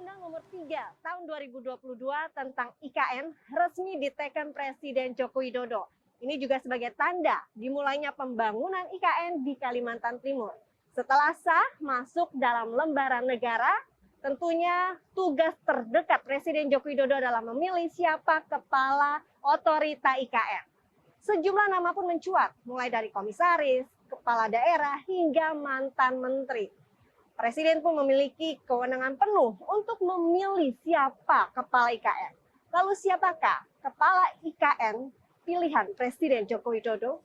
Undang-Undang Nomor 3 Tahun 2022 tentang IKN resmi diteken Presiden Joko Widodo. Ini juga sebagai tanda dimulainya pembangunan IKN di Kalimantan Timur. Setelah sah masuk dalam lembaran negara, tentunya tugas terdekat Presiden Joko Widodo adalah memilih siapa kepala otorita IKN. Sejumlah nama pun mencuat, mulai dari komisaris, kepala daerah, hingga mantan menteri. Presiden pun memiliki kewenangan penuh untuk memilih siapa kepala IKN. Lalu siapakah kepala IKN pilihan Presiden Joko Widodo?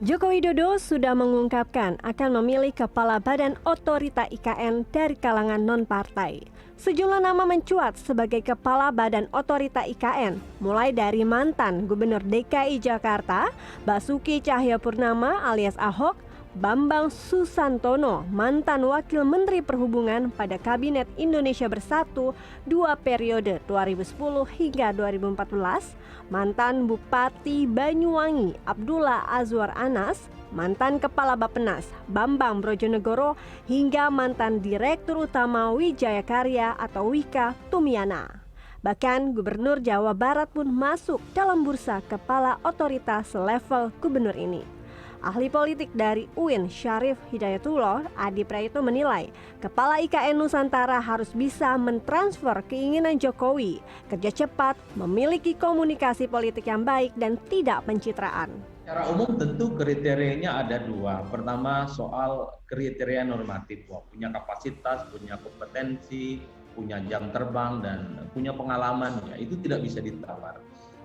Joko Widodo sudah mengungkapkan akan memilih kepala Badan Otorita IKN dari kalangan non-partai. Sejumlah nama mencuat sebagai kepala Badan Otorita IKN, mulai dari mantan Gubernur DKI Jakarta, Basuki Cahayapurnama alias Ahok, Bambang Susantono, mantan Wakil Menteri Perhubungan pada Kabinet Indonesia Bersatu 2 periode 2010 hingga 2014, mantan Bupati Banyuwangi Abdullah Azwar Anas, mantan Kepala Bappenas Bambang Brojonegoro, hingga mantan Direktur Utama Wijaya Karya atau Wika Tumiana. Bahkan Gubernur Jawa Barat pun masuk dalam bursa kepala otoritas selevel gubernur ini. Ahli politik dari UIN Syarif Hidayatullah Adi Prayitno menilai kepala IKN Nusantara harus bisa mentransfer keinginan Jokowi, kerja cepat, memiliki komunikasi politik yang baik dan tidak pencitraan. Secara umum tentu kriterianya ada dua. Pertama soal kriteria normatif, punya kapasitas, punya kompetensi, punya jam terbang dan punya pengalaman, ya, itu tidak bisa ditawar.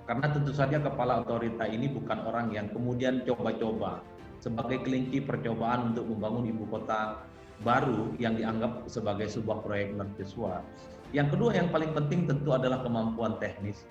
Karena tentu saja kepala otorita ini bukan orang yang kemudian coba-coba sebagai kelinci percobaan untuk membangun ibu kota baru yang dianggap sebagai sebuah proyek mercusuar. Yang kedua yang paling penting tentu adalah kemampuan teknis.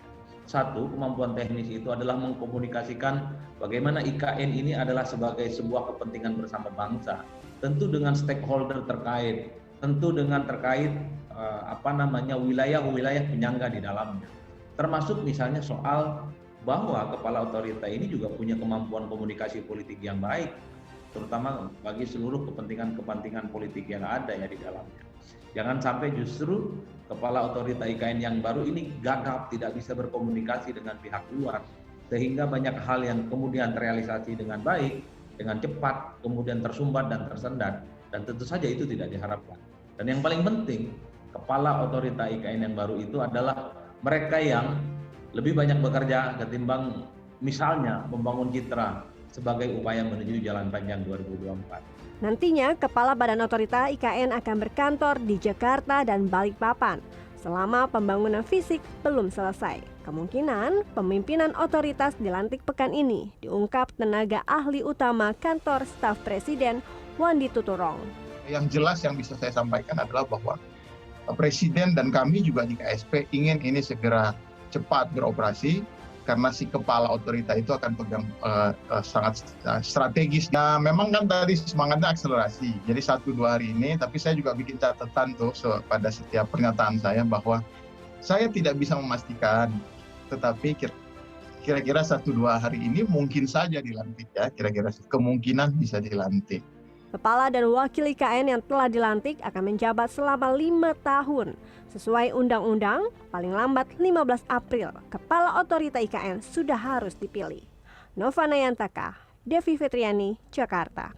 Satu, kemampuan teknis itu adalah mengkomunikasikan bagaimana IKN ini adalah sebagai sebuah kepentingan bersama bangsa. Tentu dengan stakeholder terkait, tentu dengan terkait wilayah-wilayah penyangga di dalamnya. Termasuk misalnya soal bahwa kepala otorita ini juga punya kemampuan komunikasi politik yang baik, terutama bagi seluruh kepentingan politik yang ada ya di dalamnya. Jangan sampai justru kepala otorita IKN yang baru ini gagap, tidak bisa berkomunikasi dengan pihak luar, sehingga banyak hal yang kemudian terrealisasi dengan baik, dengan cepat, kemudian tersumbat dan tersendat, dan tentu saja itu tidak diharapkan. Dan yang paling penting, kepala otorita IKN yang baru itu adalah mereka yang lebih banyak bekerja ketimbang misalnya membangun citra sebagai upaya menuju jalan panjang 2024. Nantinya Kepala Badan Otorita IKN akan berkantor di Jakarta dan Balikpapan selama pembangunan fisik belum selesai. Kemungkinan pemimpinan otoritas dilantik pekan ini, diungkap tenaga ahli utama kantor staf Presiden Wandi Tuturong. Yang jelas yang bisa saya sampaikan adalah bahwa Presiden dan kami juga di KSP ingin ini segera cepat beroperasi karena si kepala otorita itu akan pegang sangat strategis. Nah, memang kan tadi semangatnya akselerasi. Jadi 1-2 hari ini, tapi saya juga bikin catatan tuh pada setiap pernyataan saya bahwa saya tidak bisa memastikan, tetapi kira-kira 1-2 hari ini mungkin saja dilantik ya, kira-kira kemungkinan bisa dilantik. Kepala dan wakil IKN yang telah dilantik akan menjabat selama 5 tahun. Sesuai undang-undang, paling lambat 15 April, Kepala Otorita IKN sudah harus dipilih. Nova Nayantaka, Devi Fitriani, Jakarta.